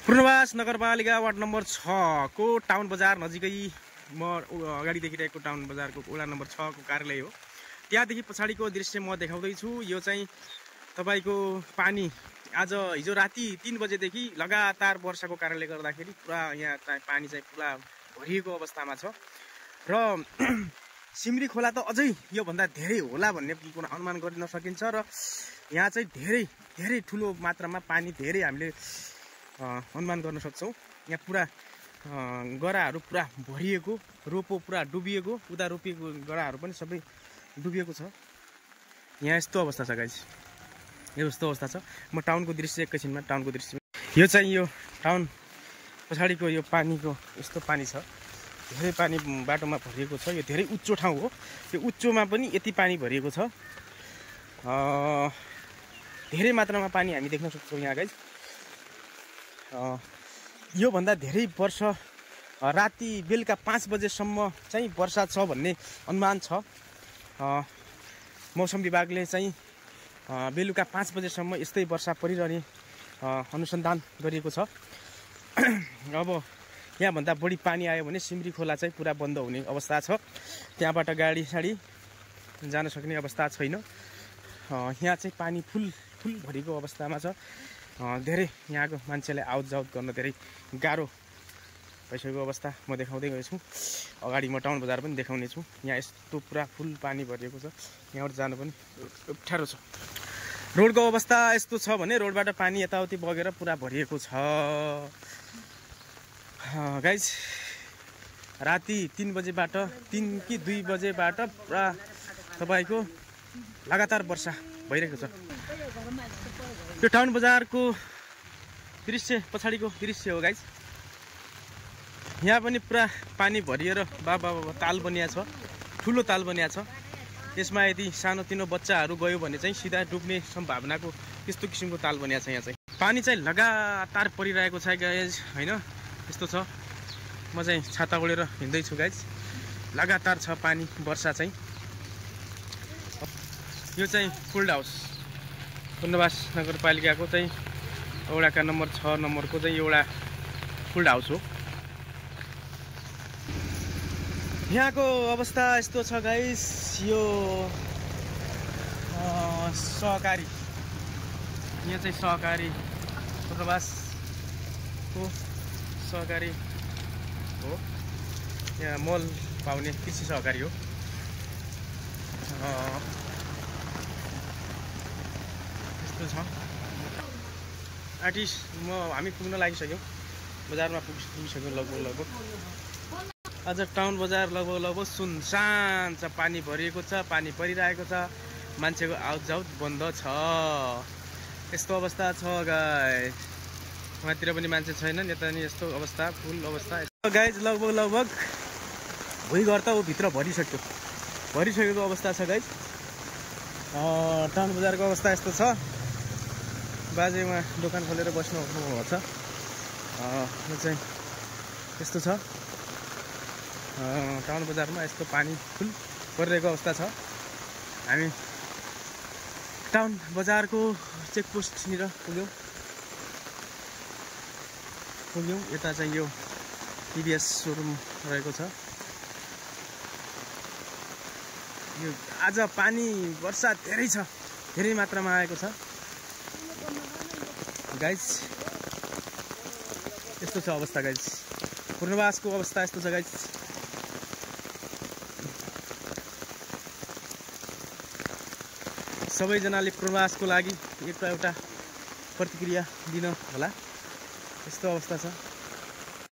पूर्णवास नगरपालिका ward number 6 को town बजार नजिकै म अगाडि देखिरहेको टाउन बजारको वडा नम्बर 6 को कार्यालय हो। त्यहाँदेखि पछाडिको दृश्य म देखाउँदैछु। यो चाहिँ तपाईको पानी आज हिजो राति 3 बजेदेखि लगातार वर्षाको कारणले गर्दाखेरि पुरा यहाँ पानी चाहिँ पुरा भरिएको अवस्थामा छ र सिमरी खोला त अझै यो भन्दा धेरै होला भन्ने कुरा अनुमान गर्न सकिन्छ र यहाँ चाहिँ धेरै ठुलो मात्रामा पानी धेरै हामीले अनुमान गर्न सक्छौं। यहाँ पुरा गराहरू पुरा भरिएको, रोपो पुरा डुबिएको, उता रोपिएको गराहरू पनि सबै डुबिएको छ। यहाँ यस्तो अवस्था छ गाइस, यस्तो अवस्था छ। म टाउनको दृश्य एकैछिनमा टाउनको दृश्य। यो चाहिँ यो टाउन पछाडिको यो पानीको यस्तो पानी छ, धेरै पानी बाटोमा भरिएको छ। यो धेरै उच्चो ठाउँ हो। यो उच्चोमा पनि यति पानी भरिएको छ। धेरै मात्रामा पानी हामी देख्न सक्छौं यहाँ गाइस। यो भन्दा धेरै वर्ष राति बेलुका 5 बजेसम्म चाहिँ वर्षा छ भन्ने अनुमान छ। मौसम विभागले चाहिँ बेलुका 5 बजेसम्म यस्तै वर्षा परिरहने अनुसन्धान गरिएको छ। अब यहाँ भन्दा बढी पानी आयो भने सिमरी खोला चाहिँ पुरा बन्द हुने अवस्था छ। त्यहाँबाट गाडी साडी जान सक्ने अवस्था छैन। यहाँ चाहिँ पानी फुल भरिको अवस्थामा छ। धेरै यहाँको मान्छेलाई आउट जाउट गर्न धेरै गाह्रो भइसकेको अवस्था म देखाउँदै गएछु। अगाडि म टाउन बजार पनि देखाउने छु। यहाँ यस्तो पुरा फुल पानी भरिएको छ। यहाँबाट जानु पनि अप्ठ्यारो छ। रोडको अवस्था यस्तो छ भने रोडबाट पानी यताउति बगेर पुरा भरिएको छ। गाइस राति 3 बजेबाट 3 कि 2 बजेबाट पुरा तपाईको लगातार वर्षा भइरहेको छ। यो टाउन बजारको दृश्य पछाडिको दृश्य हो गाइस। यहाँ पनि पुरा पानी भरिएर बाबा ताल बनिया छ, ठुलो ताल बनिया छ। यसमा यदि सानोतिनो बच्चाहरू गयो भने चाहिँ सिधा डुब्ने सम्भावनाको त्यस्तो किसिमको ताल बनिया छ। यहाँ चाहिँ पानी चाहिँ लगातार परिरहेको छ गाइस, हैन? यस्तो छ। म चाहिँ छाता ओढेर हिँड्दै छु गाइस। लगातार छ पानी वर्षा चाहिँ। यो चाहिँ फुल्ड हाउस पूर्णवास नगरपालिकाको चाहिँ वडाका नम्बर 6 नम्बरको चाहिँ एउटा फुल्ड हाउस हो। यहाँको अवस्था यस्तो छ गाइस। यो सहकारी, यहाँ चाहिँ सहकारी पूर्णवासको सहकारी हो। यहाँ मल पाउने कृषि सहकारी हो। यस्तो छ। आर्टिस्ट हामी पुग्न लागिसक्यौँ। बजारमा पुगिसक्यौँ लगभग। आज टाउन बजार लगभग सुनसान छ। पानी भरिएको छ, पानी परिरहेको छ। मान्छेको आउटजाउट बन्द छ। यस्तो अवस्था छ गाइस। वहाँतिर पनि मान्छे छैनन्, यता नि यस्तो अवस्था, फुल अवस्था गाइस। लगभग भुइँघर त भित्र भरिसकेको अवस्था छ गाइस। टाउन बजारको अवस्था यस्तो छ। बाजेमा दोकान खोलेर बस्नु भएको छ। यो चाहिँ यस्तो छ। टाउन बजारमा यस्तो पानी फुल परिरहेको अवस्था छ। हामी टाउन बजारको चेकपोस्टनिर पुग्यौँ। यता चाहिँ यो टिभीएस सोरुम रहेको छ। यो आज पानी वर्षा धेरै छ, धेरै मात्रामा आएको छ गाइस। यस्तो छ अवस्था गाइस। पूर्णवासको अवस्था यस्तो छ गाइस। सबैजनाले पूर्णवासको लागि एउटा प्रतिक्रिया दिन होला। यस्तो अवस्था छ।